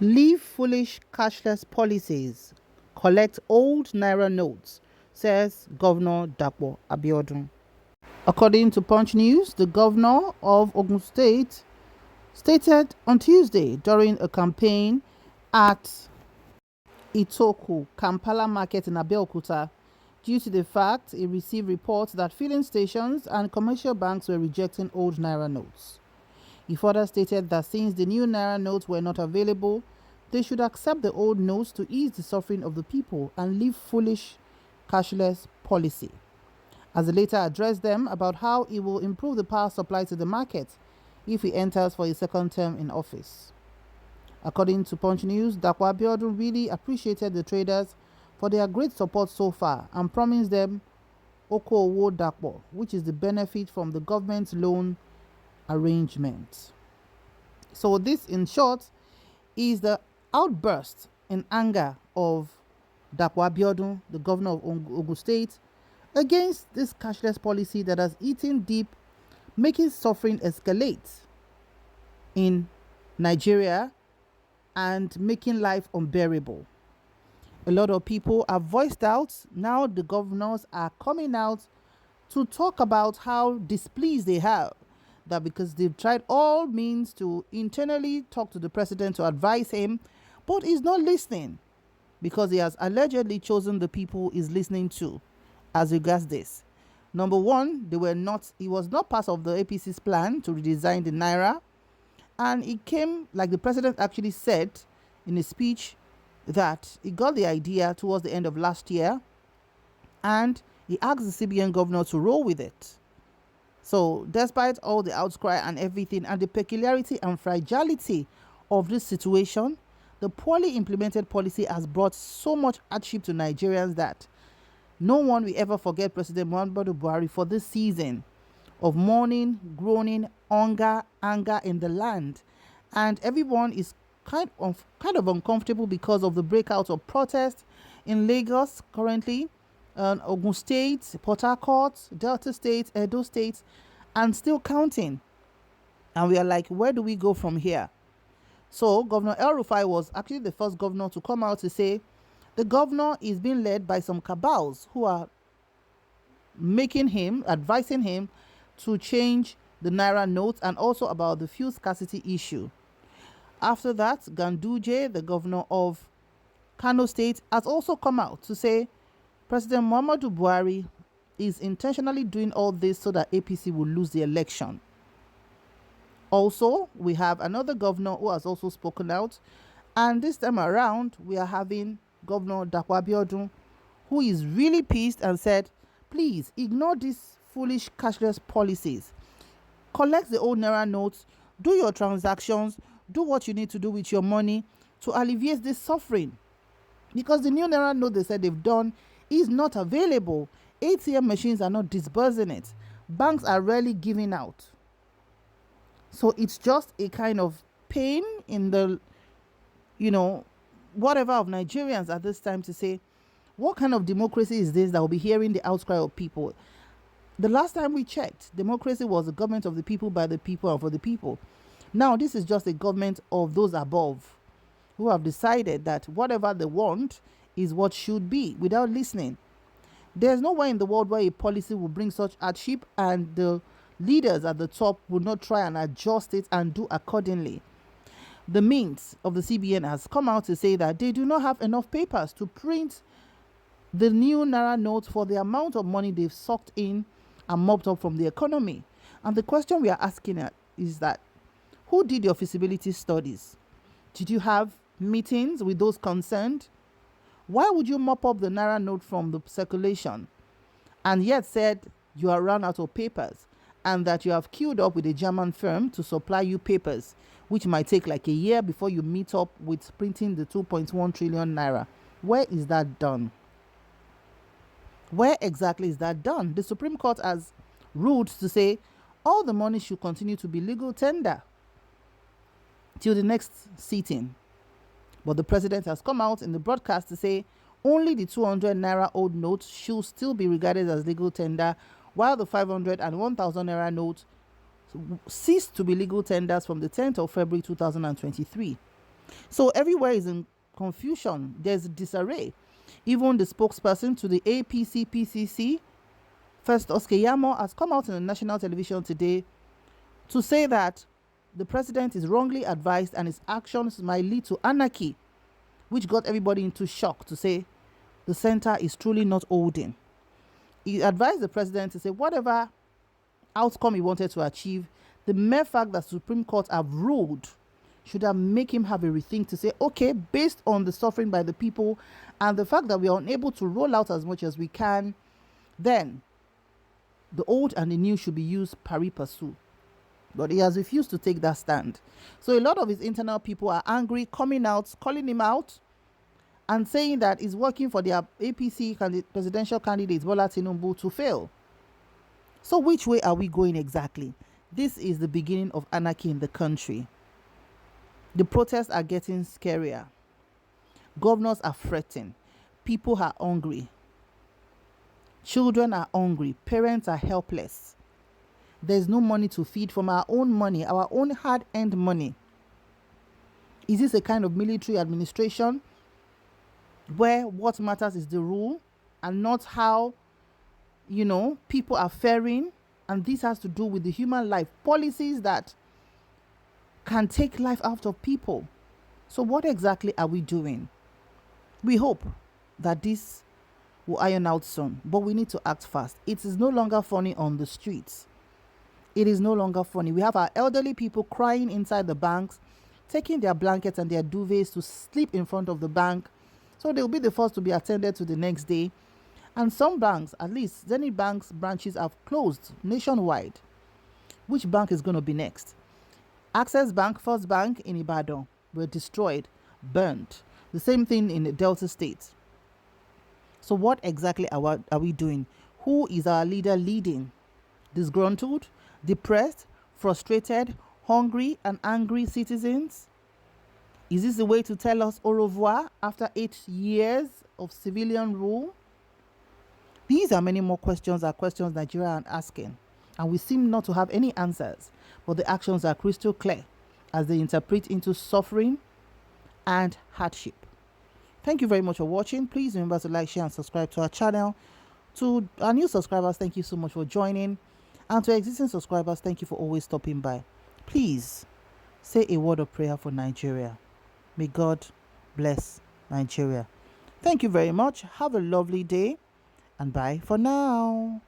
Leave foolish cashless policies. Collect old naira notes, says Governor Dapo Abiodun. According to Punch News, the governor of Ogun State stated on Tuesday during a campaign at Itoku Kampala Market in Abeokuta, due to the fact he received reports that filling stations and commercial banks were rejecting old naira notes. He further stated that since the new naira notes were not available, they should accept the old notes to ease the suffering of the people and leave foolish cashless policy. As he later addressed them about how he will improve the power supply to the market if he enters for his second term in office. According to Punch News, Dapo Abiodun really appreciated the traders for their great support so far and promised them Okowo Dapo, which is the benefit from the government's loan arrangement. So this, in short, is the outburst in anger of Dapo Abiodun, the governor of Ogun State, against this cashless policy that has eaten deep, making suffering escalate in Nigeria and making life unbearable. A lot of people have voiced out. Now the governors are coming out to talk about how displeased they have, that because they've tried all means to internally talk to the president to advise him, but he's not listening because he has allegedly chosen the people he's listening to as regards this. Number one, he was not part of the APC's plan to redesign the naira, and it came, like the president actually said in a speech, that he got the idea towards the end of last year and he asked the CBN governor to roll with it. So despite all the outcry and everything and the peculiarity and fragility of this situation, the poorly implemented policy has brought so much hardship to Nigerians that no one will ever forget President Buhari for this season of mourning, groaning, hunger, anger in the land. And everyone is kind of uncomfortable because of the breakout of protests in Lagos currently, Ogun State, Port Harcourt, Delta State, Edo State, and still counting. And we are like, where do we go from here? So Governor El Rufai was actually the first governor to come out to say the governor is being led by some cabals who are advising him to change the naira notes and also about the fuel scarcity issue. After that, Ganduje, the governor of Kano State, has also come out to say President Muhammadu Buhari is intentionally doing all this so that APC will lose the election. Also, we have another governor who has also spoken out, and this time around, we are having Governor Dapo Abiodun, who is really pissed and said, please ignore these foolish cashless policies. Collect the old naira notes, do your transactions, do what you need to do with your money to alleviate this suffering. Because the new naira note they said they've done is not available. ATM machines are not disbursing it. Banks are rarely giving out. So it's just a kind of pain in the, whatever of Nigerians at this time to say, what kind of democracy is this that will be hearing the outcry of people? The last time we checked, democracy was the government of the people, by the people, and for the people. Now, this is just a government of those above who have decided that whatever they want is what should be without listening. There's nowhere in the world where a policy will bring such hardship and the leaders at the top will not try and adjust it and do accordingly. The Mint of the CBN has come out to say that they do not have enough papers to print the new naira note for the amount of money they've sucked in and mopped up from the economy. And the question we are asking is that, who did your feasibility studies? Did you have meetings with those concerned? Why would you mop up the naira note from the circulation and yet said you are run out of papers and that you have queued up with a German firm to supply you papers, which might take like a year before you meet up with printing the 2.1 trillion naira? Where is that done? Where exactly is that done? The Supreme Court has ruled to say all the money should continue to be legal tender till the next sitting. But the president has come out in the broadcast to say only the 200 naira old notes should still be regarded as legal tender, while the 500 and 1,000 naira notes ceased to be legal tenders from the 10th of February 2023. So everywhere is in confusion. There's disarray. Even the spokesperson to the APC PCC, First Oskeyamo, has come out on national television today to say that the president is wrongly advised and his actions might lead to anarchy, which got everybody into shock, to say the center is truly not holding. He advised the president to say whatever outcome he wanted to achieve, the mere fact that Supreme Court have ruled should have make him have a rethink, to say, okay, based on the suffering by the people and the fact that we are unable to roll out as much as we can, then the old and the new should be used pari passu. But he has refused to take that stand. So a lot of his internal people are angry, coming out, calling him out, and saying that he's working for their APC presidential candidate Bola Tinubu to fail. So which way are we going exactly? This is the beginning of anarchy in the country. The protests are getting scarier. Governors are fretting. People are hungry. Children are hungry. Parents are helpless. There's no money to feed from our own money, our own hard-earned money. Is this a kind of military administration where what matters is the rule and not how, people are faring? And this has to do with the human life. Policies that can take life out of people. So what exactly are we doing? We hope that this will iron out soon, but we need to act fast. It is no longer funny on the streets. It is no longer funny. We have our elderly people crying inside the banks, taking their blankets and their duvets to sleep in front of the bank, so they'll be the first to be attended to the next day. And some banks, at least Zenith Bank's branches, have closed nationwide. Which bank is going to be next? Access Bank, First Bank in Ibadan were destroyed, burnt. The same thing in the Delta State. So what exactly are we doing? Who is our leader leading? Disgruntled, depressed, frustrated, hungry and angry citizens? Is this the way to tell us au revoir after 8 years of civilian rule? These are many more questions Nigeria are asking, and we seem not to have any answers, but the actions are crystal clear as they interpret into suffering and hardship. Thank you very much for watching. Please remember to like, share and subscribe to our channel. To our new subscribers, thank you so much for joining, and to existing subscribers, thank you for always stopping by. Please say a word of prayer for Nigeria. May God bless Nigeria. Thank you very much. Have a lovely day, and bye for now.